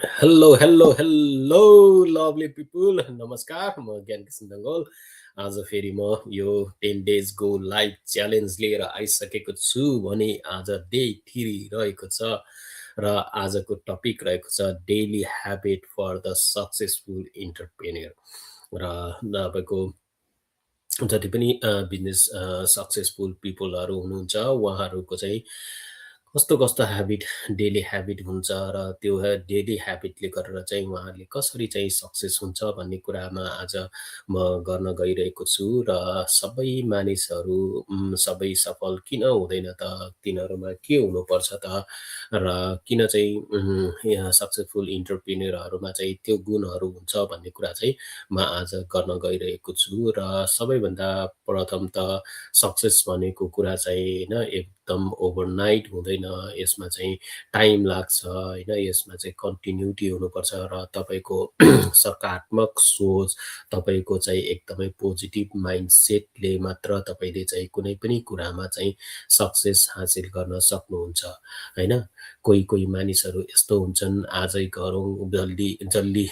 Hello hello hello lovely people नमस्कार म ज्ञान किसिम दङ्गोल आज फेरि म यो 10 डेज गो लाइभ च्यालेन्ज लिएर आइसकेको छु भने आज डे 3 रहेको छ र आजको टपिक रहेको छ daily habit for the successful entrepreneur र तपाईँको जति पनि बिजनेस सक्सेसफुल पिपलहरू हुनुहुन्छ उहाँहरूको चाहिँ कस्तो कस्तो ह्याबिट डेली ह्याबिट हुन्छ र त्यो डेली ह्याबिटले गरेर चाहिँ उहाँहरूले कसरी चाहिँ सक्सेस हुन्छ भन्ने कुरामा आज म गर्न गइरहेको छु र सबै मानिसहरू सबै सफल किन हुँदैन त तिनीहरूमा के हुनुपर्छ त र किन चाहिँ यहाँ सक्सेसफुल इन्टरप्रेन्योरहरूमा चाहिँ त्यो गुणहरू हुन्छ भन्ने कुरा चाहिँ म आज गर्न गइरहेको छु र सबैभन्दा प्रथम त सक्सेस भनेको कुरा चाहिँ होइन एकदम ओभरनाइट हुँदैन यसमा चाहिँ टाइम लाग्छ होइन यसमा चाहिँ कन्टिन्युटी हुनुपर्छ र तपाईँको सकारात्मक सोच तपाईँको चाहिँ एकदमै पोजिटिभ माइन्डसेटले मात्र तपाईँले चाहिँ कुनै पनि कुरामा चाहिँ सक्सेस हासिल गर्न सक्नुहुन्छ होइन कोही कोही मानिसहरू यस्तो हुन्छन् आजै गरौँ जल्दी जल्दी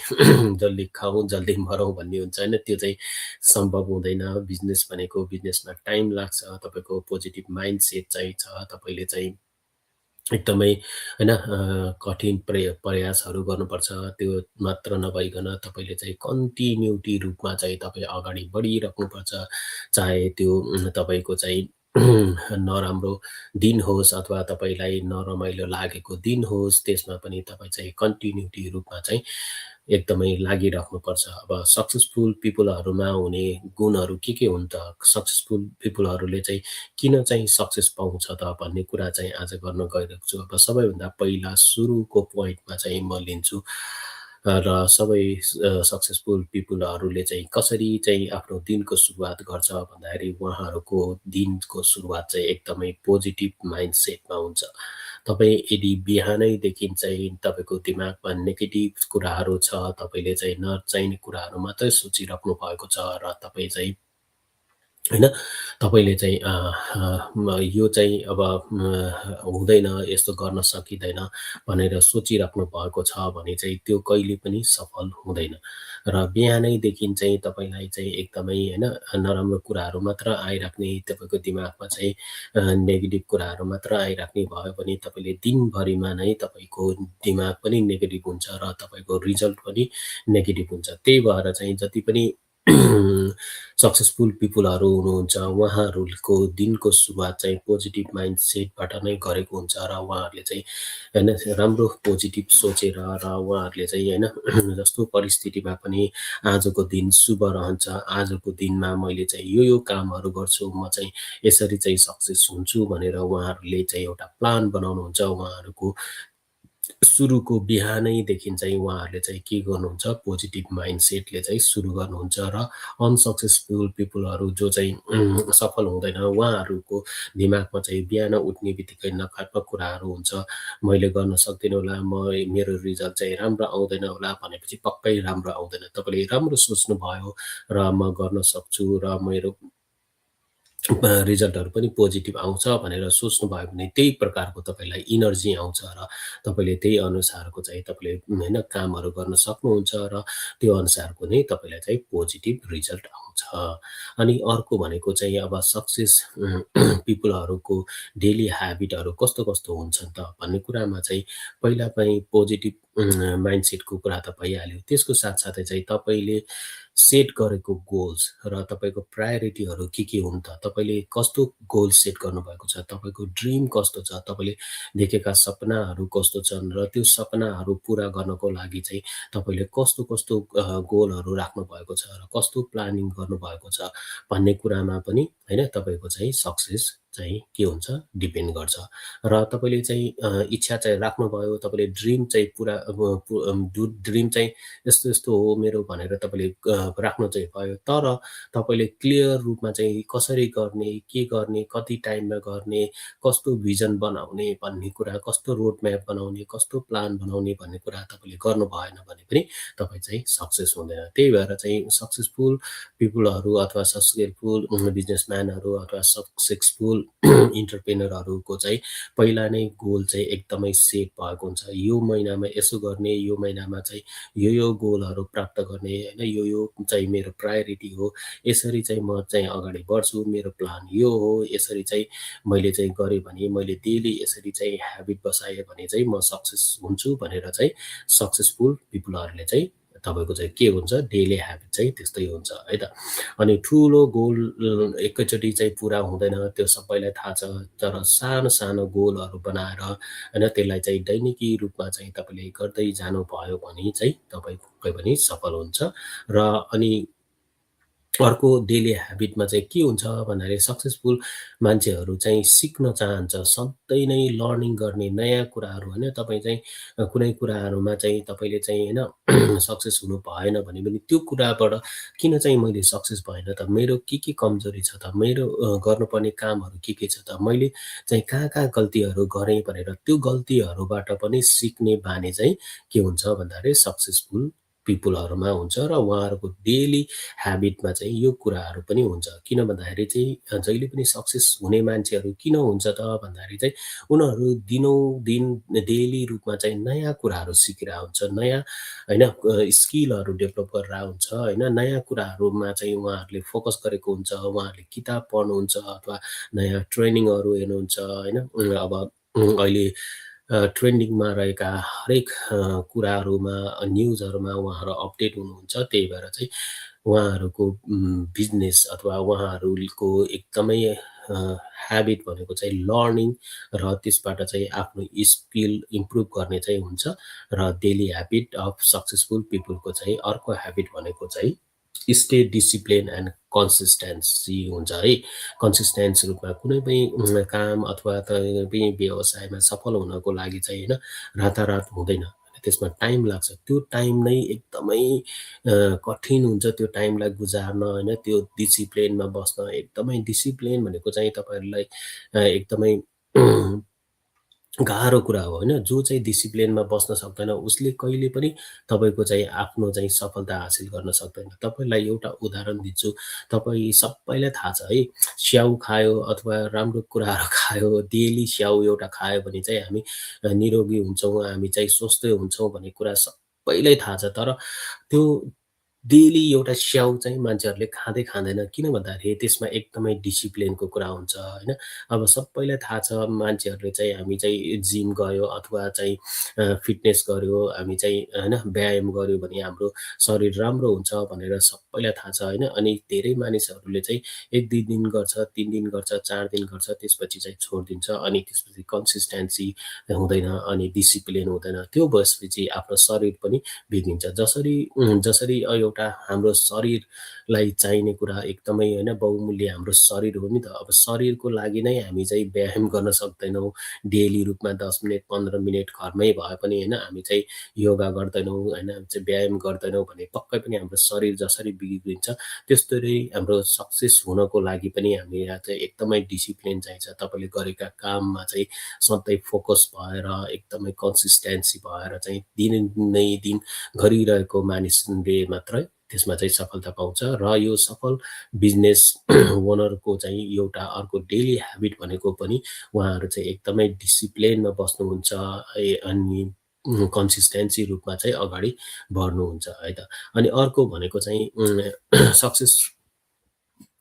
जल्दी खाउँ जल्दी मरौँ भन्ने हुन्छ होइन त्यो चाहिँ सम्भव हुँदैन बिजनेस भनेको बिजनेसमा टाइम लाग्छ तपाईँको पोजिटिभ माइन्डसेट चाहिँ छ तपाईँले चाहिँ एकदमै होइन कठिन प्रयासहरू गर्नुपर्छ त्यो मात्र नभइकन तपाईँले चाहिँ कन्टिन्युटी रूपमा चाहिँ तपाईँ अगाडि बढिराख्नुपर्छ चाहे त्यो तपाईँको चाहिँ नराम्रो दिन होस् अथवा तपाईँलाई नरमाइलो लागेको दिन होस् त्यसमा पनि तपाईँ चाहिँ कन्टिन्युटी रूपमा चाहिँ एकदमै लागिराख्नुपर्छ अब सक्सेसफुल पिपलहरूमा हुने गुणहरू के हुन् त सक्सेसफुल पिपलहरूले चाहिँ किन चाहिँ सक्सेस पाउँछ त भन्ने कुरा चाहिँ आज गर्न गइरहेको छु अब सबैभन्दा पहिला सुरुको पोइन्टमा चाहिँ म लिन्छु र सबै सक्सेसफुल पिपलहरूले चाहिँ कसरी चाहिँ आफ्नो दिनको सुरुवात गर्छ भन्दाखेरि उहाँहरूको दिनको सुरुवात चाहिँ एकदमै पोजिटिभ माइन्डसेटमा हुन्छ तपाईँ यदि बिहानैदेखि चाहिँ तपाईँको दिमागमा नेगेटिभ कुराहरू छ तपाईँले चाहिँ नचाहिने कुराहरू मात्रै सोचिराख्नु भएको छ र तपाईँ चाहिँ होइन तपाईँले चाहिँ यो चाहिँ अब हुँदैन यस्तो गर्न सकिँदैन भनेर सोचिराख्नु भएको छ भने चाहिँ त्यो कहिले पनि सफल हुँदैन र बिहानैदेखि चाहिँ तपाईँलाई चाहिँ एकदमै होइन नराम्रो कुराहरू मात्र आइराख्ने तपाईँको दिमागमा चाहिँ नेगेटिभ कुराहरू मात्र आइराख्ने भयो भने तपाईँले दिनभरिमा नै तपाईँको दिमाग पनि नेगेटिभ हुन्छ र तपाईँको रिजल्ट पनि नेगेटिभ हुन्छ त्यही भएर चाहिँ जति पनि सक्सेसफुल पिपलहरू हुनुहुन्छ उहाँहरूको दिनको सुरुवात चाहिँ पोजिटिभ माइन्डसेटबाट नै गरेको हुन्छ र उहाँहरूले चाहिँ होइन राम्रो पोजिटिभ सोचेर र उहाँहरूले चाहिँ होइन जस्तो परिस्थितिमा पनि आजको दिन शुभ रहन्छ आजको दिनमा मैले चाहिँ यो कामहरू गर्छु म चाहिँ यसरी चाहिँ सक्सेस हुन्छु भनेर उहाँहरूले चाहिँ एउटा प्लान बनाउनुहुन्छ उहाँहरूको सुरुको बिहानैदेखि चाहिँ उहाँहरूले चाहिँ के गर्नुहुन्छ पोजिटिभ माइन्डसेटले चाहिँ सुरु गर्नुहुन्छ र अनसक्सेसफुल पिपलहरू जो चाहिँ सफल हुँदैन उहाँहरूको दिमागमा चाहिँ बिहान उठ्ने बित्तिकै नकारात्मक कुराहरू हुन्छ मैले गर्न सक्दिनँ होला मेरो रिजल्ट चाहिँ राम्रो आउँदैन होला भनेपछि पक्कै राम्रो आउँदैन तपाईँले राम्रो सोच्नुभयो र म गर्न सक्छु र मेरो रिजल्टहरू पनि पोजिटिभ आउँछ भनेर सोच्नुभयो भने त्यही प्रकारको तपाईँलाई इनर्जी आउँछ र तपाईँले त्यही अनुसारको चाहिँ तपाईँले होइन कामहरू गर्न सक्नुहुन्छ र त्यो अनुसारको नै तपाईँलाई चाहिँ पोजिटिभ रिजल्ट आउँछ अनि अर्को भनेको चाहिँ अब सक्सेस पिपलहरूको डेली ह्याबिटहरू कस्तो कस्तो हुन्छन् त भन्ने कुरामा चाहिँ पहिला पनि पोजिटिभ माइन्डसेटको कुरा त भइहाल्यो त्यसको साथसाथै चाहिँ तपाईँले सेट गरेको गोल्स र तपाईँको प्रायोरिटीहरू के हुन् त तपाईँले कस्तो गोल सेट गर्नुभएको छ तपाईँको ड्रिम कस्तो छ तपाईँले देखेका सपनाहरू कस्तो छन् र त्यो सपनाहरू पुरा गर्नको लागि चाहिँ तपाईँले कस्तो कस्तो गोलहरू राख्नु भएको छ र कस्तो प्लानिङ गर्नुभएको छ भन्ने कुरामा पनि होइन तपाईँको चाहिँ सक्सेस चाहिँ के हुन्छ डिपेन्ड गर्छ र तपाईँले चाहिँ इच्छा चाहिँ राख्नुभयो तपाईँले ड्रिम चाहिँ पुरा ड्रिम चाहिँ यस्तो यस्तो हो मेरो भनेर तपाईँले राख्नु चाहिँ भयो तर तपाईँले क्लियर रूपमा चाहिँ कसरी गर्ने के गर्ने कति टाइममा गर्ने कस्तो भिजन बनाउने भन्ने कुरा कस्तो रोड म्याप बनाउने कस्तो प्लान बनाउने भन्ने कुरा तपाईँले गर्नु भएन भने पनि तपाईँ चाहिँ सक्सेस हुँदैन त्यही भएर चाहिँ सक्सेसफुल पिपलहरू अथवा सक्सेसफुल बिजनेसम्यानहरू अथवा सक्सेसफुल इन्टरप्रेनरहरूको चाहिँ पहिला नै गोल चाहिँ एकदमै सेट भएको हुन्छ। यो महिनामा यसो गर्ने, यो महिनामा चाहिँ यो गोलहरू प्राप्त गर्ने होइन, यो चाहिँ मेरो प्रायोरिटी हो। यसरी चाहिँ म चाहिँ अगाडि बढ्छु, मेरो प्लान यो हो। यसरी चाहिँ मैले चाहिँ गरेँ भने, मैले डेली यसरी चाहिँ ह्याबिट बसाएँ भने चाहिँ म सक्सेस हुन्छु भनेर चाहिँ सक्सेसफुल पिपलहरूले चाहिँ तपाईँको चाहिँ के हुन्छ, डेली ह्याबिट चाहिँ त्यस्तै हुन्छ है त। अनि ठुलो गोल एकैचोटि चाहिँ पुरा हुँदैन, त्यो सबैलाई थाहा छ। तर सानो सानो गोलहरू बनाएर होइन, त्यसलाई चाहिँ दैनिकी रूपमा चाहिँ तपाईँले गर्दै जानुभयो भने चाहिँ तपाईँ पक्कै पनि सफल हुन्छ। र अनि अर्को डेली ह्याबिटमा चाहिँ के हुन्छ भन्दाखेरि सक्सेसफुल मान्छेहरू चाहिँ सिक्न चाहन्छ, सधैँ नै लर्निङ गर्ने नयाँ कुराहरू होइन। तपाईँ चाहिँ कुनै कुराहरूमा चाहिँ तपाईँले चाहिँ होइन सक्सेस हुनु भएन भने पनि त्यो कुराबाट किन चाहिँ मैले सक्सेस भएन त, मेरो के कमजोरी छ त, मेरो गर्नुपर्ने कामहरू के छ त, मैले चाहिँ कहाँ गल्तीहरू गरेँ भनेर त्यो गल्तीहरूबाट पनि सिक्ने बानी चाहिँ के हुन्छ भन्दाखेरि सक्सेसफुल पिपुलहरूमा हुन्छ। र उहाँहरूको डेली ह्याबिटमा चाहिँ यो कुराहरू पनि हुन्छ। किन भन्दाखेरि चाहिँ जहिले पनि सक्सेस हुने मान्छेहरू किन हुन्छ त भन्दाखेरि चाहिँ उनीहरू दिनौँदिन डेली रूपमा चाहिँ नयाँ कुराहरू सिकिरहेको हुन्छ, नयाँ होइन स्किलहरू डेभलप गरेर हुन्छ होइन, नयाँ कुराहरूमा चाहिँ उहाँहरूले फोकस गरेको हुन्छ। उहाँहरूले किताब पढ्नुहुन्छ अथवा नयाँ ट्रेनिङहरू हेर्नुहुन्छ होइन। अब अहिले ट्रेन्डिङमा रहेका हरेक कुराहरूमा न्युजहरूमा उहाँहरू अपडेट हुनुहुन्छ। त्यही भएर चाहिँ उहाँहरूको बिजनेस अथवा उहाँहरूको एकदमै ह्याबिट भनेको चाहिँ लर्निङ र त्यसबाट चाहिँ आफ्नो स्किल इम्प्रुभ गर्ने चाहिँ हुन्छ। र डेली ह्याबिट अफ सक्सेसफुल पिपुलको चाहिँ अर्को ह्याबिट भनेको चाहिँ स्टे डिसिप्लिन एन्ड कन्सिस्टेन्सी हुन्छ है। कन्सिस्टेन्स रूपमा कुनै पनि काम अथवा पनि व्यवसायमा सफल हुनको लागि चाहिँ होइन रातारात हुँदैन, त्यसमा टाइम लाग्छ। त्यो टाइम नै एकदमै कठिन हुन्छ, त्यो टाइमलाई गुजार्न होइन, त्यो डिसिप्लिनमा बस्न। एकदमै डिसिप्लिन भनेको चाहिँ तपाईँहरूलाई एकदमै गाह्रो कुरा हो होइन। जो चाहिँ डिसिप्लिनमा बस्न सक्दैन उसले कहिले पनि तपाईँको चाहिँ आफ्नो चाहिँ सफलता हासिल गर्न सक्दैन। तपाईँलाई एउटा उदाहरण दिन्छु, तपाईँ सबैलाई थाहा छ है, स्याउ खायो अथवा राम्रो कुराहरू खायो, डेली स्याउ एउटा खायो भने चाहिँ हामी निरोगी हुन्छौँ, हामी चाहिँ स्वस्थ हुन्छौँ भन्ने कुरा सबैलाई थाहा छ। तर त्यो डेली एउटा स्याउ चाहिँ मान्छेहरूले खाँदैन। किन भन्दाखेरि त्यसमा एकदमै डिसिप्लिनको कुरा हुन्छ होइन। अब सबैलाई थाहा छ मान्छेहरूले चाहिँ हामी चाहिँ जिम गयो अथवा चाहिँ फिटनेस गऱ्यो, हामी चाहिँ होइन व्यायाम गऱ्यो भने हाम्रो शरीर राम्रो हुन्छ भनेर सबैलाई थाहा छ होइन। अनि धेरै मानिसहरूले चाहिँ 1-2 दिन गर्छ, 3 दिन गर्छ, 4 दिन गर्छ, त्यसपछि चाहिँ छोडिदिन्छ। अनि त्यसपछि कन्सिस्टेन्सी हुँदैन अनि डिसिप्लिन हुँदैन। त्यो भएपछि आफ्नो शरीर पनि बिग्रिन्छ। जसरी एउटा हाम्रो शरीरलाई चाहिने कुरा एकदमै होइन बहुमूल्य हाम्रो शरीर हो नि त। अब शरीरको लागि नै हामी चाहिँ व्यायाम गर्न सक्दैनौँ, डेली रूपमा 10 मिनट 15 मिनट घरमै भए पनि होइन, हामी चाहिँ योगा गर्दैनौँ होइन, हामी चाहिँ व्यायाम गर्दैनौँ भने पक्कै पनि हाम्रो शरीर जसरी बिग्रिन्छ त्यस्तै हाम्रो सक्सेस हुनको लागि पनि हामीलाई चाहिँ एकदमै डिसिप्लिन चाहिन्छ। तपाईँले गरेका काममा चाहिँ सधैँ फोकस भएर एकदमै कन्सिस्टेन्सी भएर चाहिँ दिन गरिरहेको मानिसले मात्रै त्यसमा चाहिँ सफलता पाउँछ। र यो सफल बिजनेस ओनरको चाहिँ एउटा अर्को डेली ह्याबिट भनेको पनि उहाँहरू चाहिँ एकदमै डिसिप्लिनमा बस्नुहुन्छ अनि कन्सिस्टेन्सी रूपमा चाहिँ अगाडि बढ्नुहुन्छ है त। अनि अर्को भनेको चाहिँ सक्सेस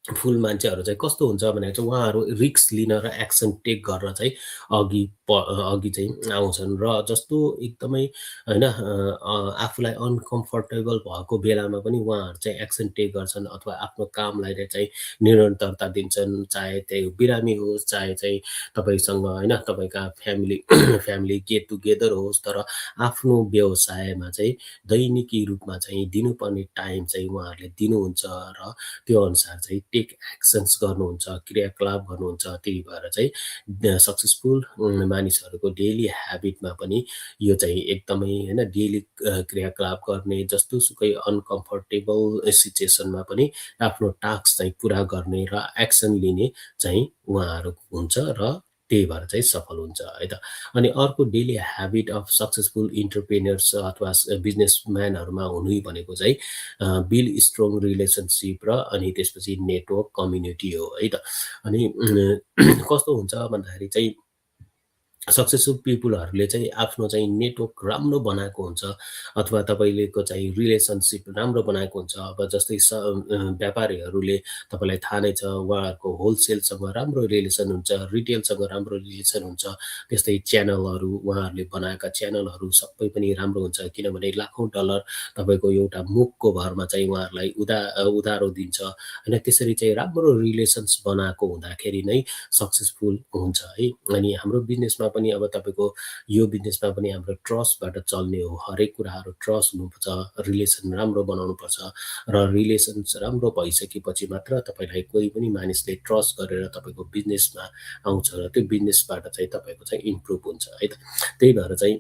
फुल मान्छेहरू चाहिँ कस्तो हुन्छ भनेको चाहिँ उहाँहरू रिस्क लिन र एक्सन टेक गरेर चाहिँ अघि चाहिँ आउँछन्। र जस्तो एकदमै होइन आफूलाई अनकम्फर्टेबल भएको बेलामा पनि उहाँहरू चाहिँ एक्सन टेक गर्छन् अथवा आफ्नो कामलाई चाहिँ निरन्तरता दिन्छन्। चाहे त्यही बिरामी होस्, चाहे चाहिँ तपाईँसँग होइन तपाईँका फ्यामिली गेट टुगेदर होस्, तर आफ्नो व्यवसायमा चाहिँ दैनिकी रूपमा चाहिँ दिनुपर्ने टाइम चाहिँ उहाँहरूले दिनुहुन्छ र त्यो अनुसार चाहिँ टेक एक्सन्स गर्नुहुन्छ, क्रियाकलाप गर्नुहुन्छ। त्यही भएर चाहिँ सक्सेसफुल मानिसहरूको डेली ह्याबिटमा पनि यो चाहिँ एकदमै होइन डेली क्रियाकलाप गर्ने, जस्तोसुकै अनकम्फर्टेबल सिचुएसनमा पनि आफ्नो टास्क चाहिँ पुरा गर्ने र एक्सन लिने चाहिँ उहाँहरूको हुन्छ। र त्यही भएर चाहिँ सफल हुन्छ है त। अनि अर्को डेली ह्याबिट अफ सक्सेसफुल इन्टरप्रेन्यर्स अथवा बिजनेसम्यानहरूमा हुनु भनेको चाहिँ बिल्ड स्ट्रङ रिलेसनसिप र अनि त्यसपछि नेटवर्क कम्युनिटी हो है त। अनि कस्तो हुन्छ भन्दाखेरि चाहिँ सक्सेसफुल पिपुलहरूले चाहिँ आफ्नो चाहिँ नेटवर्क राम्रो बनाएको हुन्छ अथवा तपाईँलेको चाहिँ रिलेसनसिप राम्रो बनाएको हुन्छ। अब जस्तै व्यापारीहरूले तपाईँलाई थाहा नै छ उहाँहरूको होलसेलसँग राम्रो रिलेसन हुन्छ, रिटेलसँग राम्रो रिलेसन हुन्छ। त्यस्तै च्यानलहरू उहाँहरूले बनाएका च्यानलहरू सबै पनि राम्रो हुन्छ किनभने लाखौँ डलर तपाईँको एउटा मुखको भरमा चाहिँ उहाँहरूलाई उधारो दिन्छ होइन। त्यसरी चाहिँ राम्रो रिलेसन्स बनाएको हुँदाखेरि नै सक्सेसफुल हुन्छ है। अनि हाम्रो बिजनेसमा पनि अब तपाईँको यो बिजनेसमा पनि हाम्रो ट्रस्टबाट चल्ने हो। हरेक कुराहरू ट्रस्ट हुनुपर्छ, रिलेसन राम्रो बनाउनुपर्छ र रिलेसन्स राम्रो भइसकेपछि मात्र तपाईँलाई कोही पनि मानिसले ट्रस्ट गरेर तपाईँको बिजनेसमा आउँछ र त्यो बिजनेसबाट चाहिँ तपाईँको चाहिँ इम्प्रुभ हुन्छ है त। त्यही भएर चाहिँ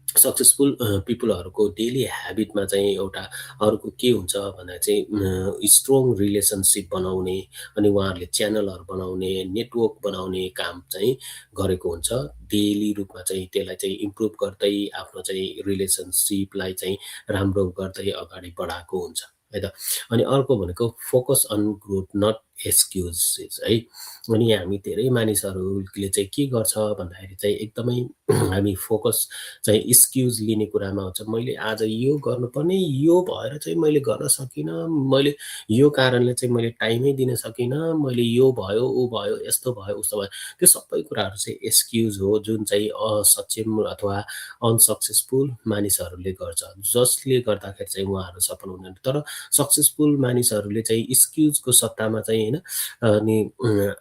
सक्सेसफुल पिपुलहरूको डेली ह्याबिटमा चाहिँ एउटा अर्को के हुन्छ भन्दा चाहिँ स्ट्रङ रिलेसनसिप बनाउने अनि उहाँहरूले च्यानलहरू बनाउने, नेटवर्क बनाउने काम चाहिँ गरेको हुन्छ। डेली रूपमा चाहिँ त्यसलाई चाहिँ इम्प्रुभ गर्दै आफ्नो चाहिँ रिलेसनसिपलाई चाहिँ राम्रो गर्दै अगाडि बढाएको हुन्छ है त। अनि अर्को भनेको focus on growth not excuses है। अनि हामी धेरै मानिसहरूले चाहिँ के गर्छ भन्दाखेरि चाहिँ एकदमै हामी फोकस चाहिँ एक्सक्युज लिने कुरामा हुन्छ। मैले आज यो गर्नुपर्ने, यो भएर चाहिँ मैले गर्न सकिनँ, मैले यो कारणले चाहिँ मैले टाइमै दिन सकिनँ, मैले यो भयो, ऊ भयो, यस्तो भयो, उस्तो भयो। त्यो सबै कुराहरू चाहिँ एक्सक्युज हो जुन चाहिँ असक्षम अथवा अनसक्सेसफुल मानिसहरूले गर्छ। जसले गर्दाखेरि चाहिँ उहाँहरू सफल हुँदैन। तर सक्सेसफुल मानिसहरूले चाहिँ एक्सक्युजको सट्टामा चाहिँ होइन अनि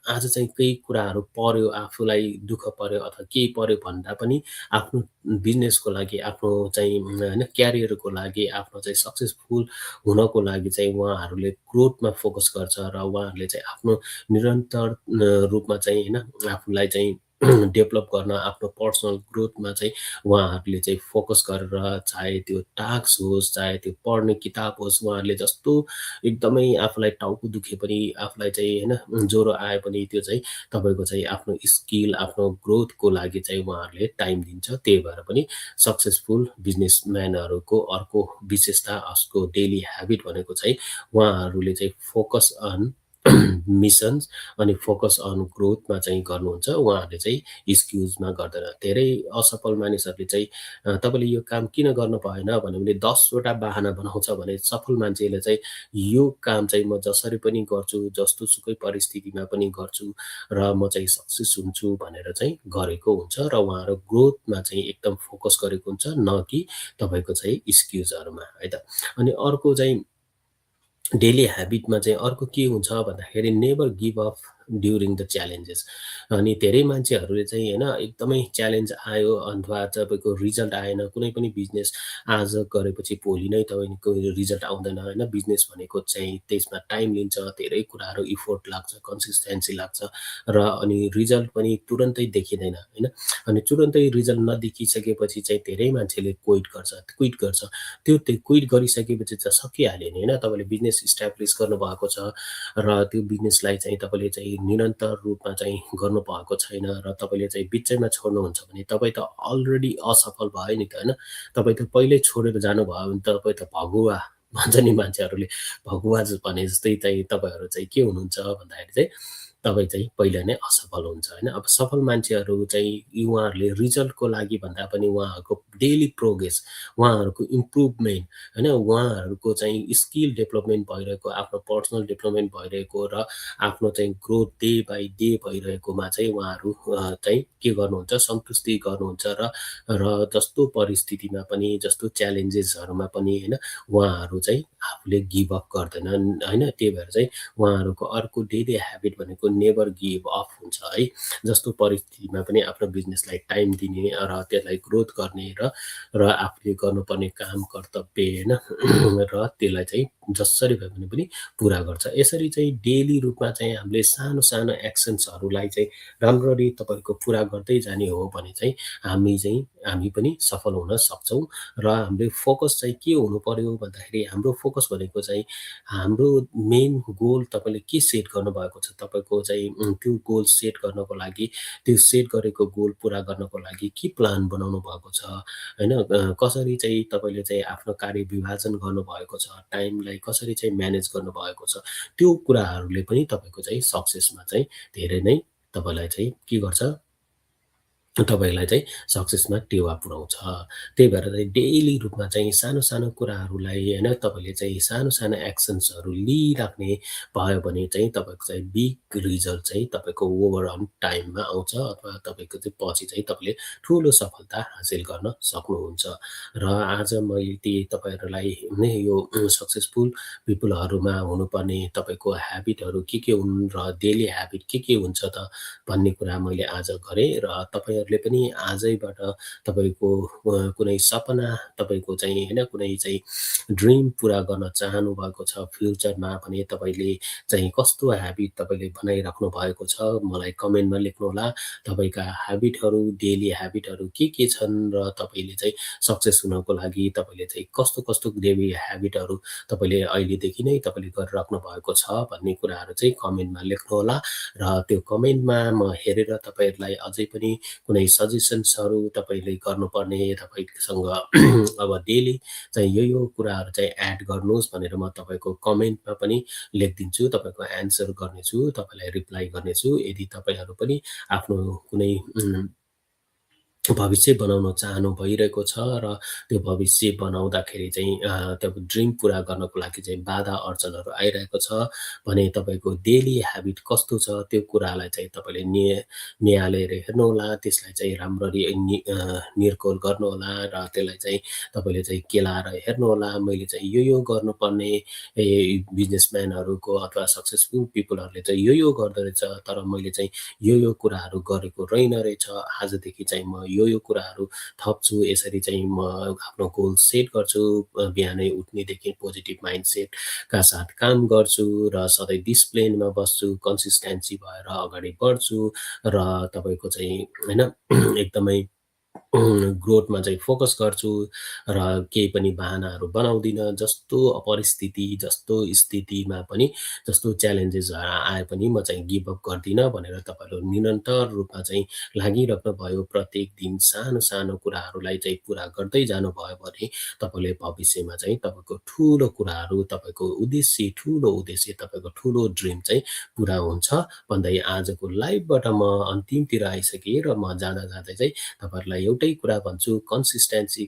आज चाहिँ केही कुराहरू पर्यो, आफूलाई दुःख पर्यो अथवा केही पर्यो भन्दा पनि आफ्नो बिजनेसको लागि, आफ्नो चाहिँ होइन क्यारियरको लागि, आफ्नो चाहिँ सक्सेसफुल हुनको लागि चाहिँ उहाँहरूले ग्रोथमा फोकस गर्छ र उहाँहरूले चाहिँ आफ्नो निरन्तर रूपमा चाहिँ होइन आफूलाई चाहिँ डेभलप गर्न, आफ्नो पर्सनल ग्रोथमा चाहिँ उहाँहरूले चाहिँ फोकस गरेर चाहे त्यो टास्क होस्, चाहे त्यो पढ्ने किताब होस्, उहाँहरूले जस्तो एकदमै आफूलाई टाउको दुखे पनि, आफूलाई चाहिँ होइन ज्वरो आए पनि त्यो चाहिँ तपाईँको चाहिँ आफ्नो स्किल, आफ्नो ग्रोथको लागि चाहिँ उहाँहरूले टाइम दिन्छ। त्यही भएर पनि सक्सेसफुल बिजनेसम्यानहरूको अर्को विशेषता उसको डेली ह्याबिट भनेको चाहिँ उहाँहरूले चाहिँ फोकस अन मिसन्स अनि फोकस अन ग्रोथमा चाहिँ गर्नुहुन्छ। उहाँहरूले चाहिँ एक्सक्युजमा गर्दैन। धेरै असफल मानिसहरूले चाहिँ तपाईँले यो काम किन गर्नु भएन भन्यो भने 10 वटा बहाना बनाउँछ भने सफल मान्छेले चाहिँ यो काम चाहिँ म जसरी पनि गर्छु, जस्तोसुकै परिस्थितिमा पनि गर्छु र म चाहिँ सक्सेस हुन्छु भनेर चाहिँ गरेको हुन्छ र उहाँहरू ग्रोथमा चाहिँ एकदम फोकस गरेको हुन्छ, न कि तपाईँको चाहिँ एक्सक्युजहरूमा है त। अनि अर्को चाहिँ डेली ह्याबिटमा चाहिँ अर्को के हुन्छ भन्दाखेरि never give up during the challenges. अनि धेरै मान्छेहरूले चाहिँ होइन एकदमै च्यालेन्ज आयो अथवा तपाईँको रिजल्ट आएन, कुनै पनि बिजनेस आज गरेपछि भोलि नै तपाईँको रिजल्ट आउँदैन होइन। बिजनेस भनेको चाहिँ त्यसमा टाइम लिन्छ, धेरै कुराहरू इफोर्ट लाग्छ, कन्सिस्टेन्सी लाग्छ र अनि रिजल्ट पनि तुरन्तै देखिँदैन होइन। अनि तुरन्तै रिजल्ट नदेखिसकेपछि चाहिँ धेरै मान्छेले क्विट गर्छ। त्यो क्विट गरिसकेपछि चाहिँ सकिहाल्यो नि होइन। तपाईँले बिजनेस इस्टाब्लिस गर्नुभएको छ र त्यो बिजनेसलाई चाहिँ तपाईँले चाहिँ निरन्तर रूपमा चाहिँ गर्नुभएको छैन र तपाईँले चाहिँ बिचैमा छोड्नुहुन्छ भने तपाईँ त अलरेडी असफल भयो नि त होइन। तपाईँ त पहिल्यै छोडेर जानुभयो भने तपाईँ त भगुवा भन्छ नि मान्छेहरूले, भगुवा भने जस्तै चाहिँ तपाईँहरू चाहिँ के हुनुहुन्छ भन्दाखेरि चाहिँ तपाईँ चाहिँ पहिला नै असफल हुन्छ होइन। अब सफल मान्छेहरू चाहिँ उहाँहरूले रिजल्टको लागि भन्दा पनि उहाँहरूको डेली प्रोग्रेस, उहाँहरूको इम्प्रुभमेन्ट होइन, उहाँहरूको चाहिँ स्किल डेभलपमेन्ट भइरहेको, आफ्नो पर्सनल डेभलपमेन्ट भइरहेको र आफ्नो चाहिँ ग्रोथ डे बाई डे भइरहेकोमा चाहिँ उहाँहरू चाहिँ के गर्नुहुन्छ, सन्तुष्टि गर्नुहुन्छ जस्तो परिस्थितिमा पनि, जस्तो च्यालेन्जेसहरूमा पनि होइन उहाँहरू चाहिँ आफूले गिभ अप गर्दैनन् होइन। त्यही भएर चाहिँ उहाँहरूको अर्को डेली ह्याबिट भनेको नेभर गिभ अप हुन्छ है। जस्तो परिस्थितिमा पनि आफ्नो बिजनेसलाई टाइम दिने र त्यसलाई ग्रोथ गर्ने र र आफूले गर्नुपर्ने काम कर्तव्य होइन र त्यसलाई चाहिँ जसरी भए पनि पुरा गर्छ। यसरी चाहिँ डेली रूपमा चाहिँ हामीले सानो सानो एक्सन्सहरूलाई चाहिँ राम्ररी तपाईँको पुरा गर्दै जाने हो भने चाहिँ हामी पनि सफल हुन सक्छौँ। र हामीले फोकस चाहिँ के हुनु पर्यो भन्दाखेरि हाम्रो फोकस भनेको चाहिँ हाम्रो मेन गोल तपाईँले के सेट गर्नुभएको छ, तपाईँको चाहिँ त्यो गोल सेट गर्नको लागि, त्यो सेट गरेको गोल पुरा गर्नको लागि के प्लान बनाउनु भएको छ होइन, कसरी चाहिँ तपाईँले चाहिँ आफ्नो कार्य विभाजन गर्नुभएको छ, टाइमलाई कसरी चाहिँ म्यानेज गर्नुभएको छ, त्यो कुराहरूले पनि तपाईँको चाहिँ सक्सेसमा चाहिँ धेरै नै तपाईँलाई चाहिँ के गर्छ, तपाईँलाई चाहिँ सक्सेसमा टेवा पुऱ्याउँछ। त्यही भएर चाहिँ डेली रूपमा चाहिँ सानो सानो कुराहरूलाई होइन तपाईँले चाहिँ सानो सानो एक्सन्सहरू लिइराख्ने भयो भने चाहिँ तपाईँको चाहिँ बिग रिजल्ट चाहिँ तपाईँको ओभरअल टाइममा आउँछ अथवा तपाईँको चाहिँ पछि चाहिँ तपाईँले ठुलो सफलता हासिल गर्न सक्नुहुन्छ। र आज मैले तपाईँहरूलाई नै यो सक्सेसफुल पिपुलहरूमा हुनुपर्ने तपाईँको ह्याबिटहरू के हुन् र डेली ह्याबिट के हुन्छ त भन्ने कुरा मैले आज गरेँ। र तपाईँहरूले पनि आजैबाट तपाईँको कुनै सपना तपाईँको चाहिँ होइन कुनै चाहिँ ड्रिम पुरा गर्न चाहनु भएको छ फ्युचरमा भने तपाईँले चाहिँ कस्तो ह्याबिट तपाईँले बनाइराख्नु भएको छ मलाई कमेन्टमा लेख्नुहोला। तपाईँका ह्याबिटहरू डेली ह्याबिटहरू के छन् र तपाईँले चाहिँ सक्सेस हुनको लागि तपाईँले चाहिँ कस्तो कस्तो डेली ह्याबिटहरू तपाईँले अहिलेदेखि नै तपाईँले गरिराख्नु भएको छ भन्ने कुराहरू चाहिँ कमेन्टमा लेख्नुहोला। र त्यो कमेन्टमा म हेरेर तपाईँहरूलाई अझै पनि कुनै सजेसन्सहरू तपाईँले गर्नुपर्ने तपाईँसँग अब डेली चाहिँ यो कुराहरू चाहिँ एड गर्नुहोस् भनेर म तपाईँको कमेन्टमा पनि लेखिदिन्छु, तपाईँको एन्सर गर्नेछु, तपाईँलाई रिप्लाई गर्नेछु। यदि तपाईँहरू पनि आफ्नो कुनै भविष्य बनाउन चाहनु भइरहेको छ र त्यो भविष्य बनाउँदाखेरि चाहिँ त्यो ड्रिम पुरा गर्नको लागि चाहिँ बाधा अर्चनहरू आइरहेको छ भने तपाईँको डेली ह्याबिट कस्तो छ त्यो कुरालाई चाहिँ तपाईँले निहालेर हेर्नुहोला, त्यसलाई चाहिँ राम्ररी निर्कोल गर्नुहोला र त्यसलाई चाहिँ तपाईँले चाहिँ केलाएर हेर्नुहोला। मैले चाहिँ यो गर्नुपर्ने बिजनेसम्यानहरूको अथवा सक्सेसफुल पिपुलहरूले चाहिँ यो गर्दो रहेछ, तर मैले चाहिँ यो कुराहरू गरेको रहेछ, आजदेखि चाहिँ म यो कुराहरू थप्छु, यसरी चाहिँ म आफ्नो गोल सेट गर्छु, बिहानै उठ्नेदेखि पोजिटिभ माइन्डसेटका साथ काम गर्छु र सधैँ डिसिप्लिनमा बस्छु, कन्सिस्टेन्सी भएर अगाडि बढ्छु र तपाईँको चाहिँ होइन एकदमै ग्रोथमा चाहिँ फोकस गर्छु र केही पनि बाहनाहरू बनाउँदिनँ। जस्तो परिस्थिति जस्तो स्थितिमा पनि जस्तो च्यालेन्जेस आए पनि म चाहिँ गिभ अप गर्दिनँ भनेर तपाईँहरू निरन्तर रूपमा चाहिँ लागिराख्नु भयो। प्रत्येक दिन सानो सानो कुराहरूलाई चाहिँ पुरा गर्दै जानुभयो भने तपाईँले भविष्यमा चाहिँ तपाईँको ठुलो कुराहरू, तपाईँको ठुलो उद्देश्य, तपाईँको ठुलो ड्रिम चाहिँ पुरा हुन्छ भन्दै आजको लाइभबाट म अन्तिमतिर आइसकेँ र म जाँदा चाहिँ तपाईँहरूलाई एउटै कुरा भन्छु, कन्सिस्टेन्सी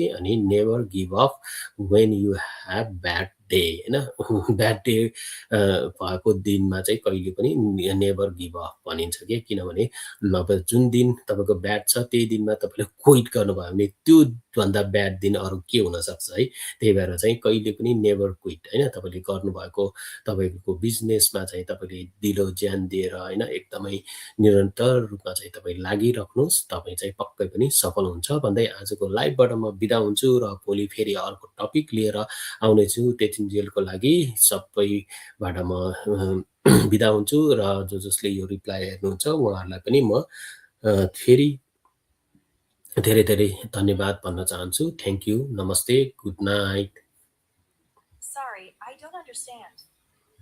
अनि never give up when you have bad day होइन। ब्याड डे भएको दिनमा चाहिँ कहिले पनि नेभर गिभ अप भनिन्छ कि, किनभने अब जुन दिन तपाईँको ब्याड छ त्यही दिनमा तपाईँले क्विट गर्नुभयो भने त्योभन्दा ब्याड दिन अरू के हुनसक्छ है। त्यही भएर चाहिँ कहिले पनि नेभर क्विट होइन, तपाईँले गर्नुभएको तपाईँको बिजनेसमा चाहिँ तपाईँले दिलो ज्यान दिएर होइन एकदमै निरन्तर रूपमा चाहिँ तपाईँ लागिराख्नुहोस्, तपाईँ चाहिँ पक्कै पनि सफल हुन्छ भन्दै आजको लाइभबाट म बिदा हुन्छु र भोलि फेरि अर्को टपिक लिएर आउनेछु। त्यतिन्जेलको लागि सबैबाट म बिदा हुन्छु र जसले यो रिप्लाई हेर्नुहुन्छ उहाँहरूलाई पनि म फेरि धेरै धेरै धन्यवाद भन्न चाहन्छु। थ्याङ्क यू, नमस्ते, good night. Sorry, I don't understand.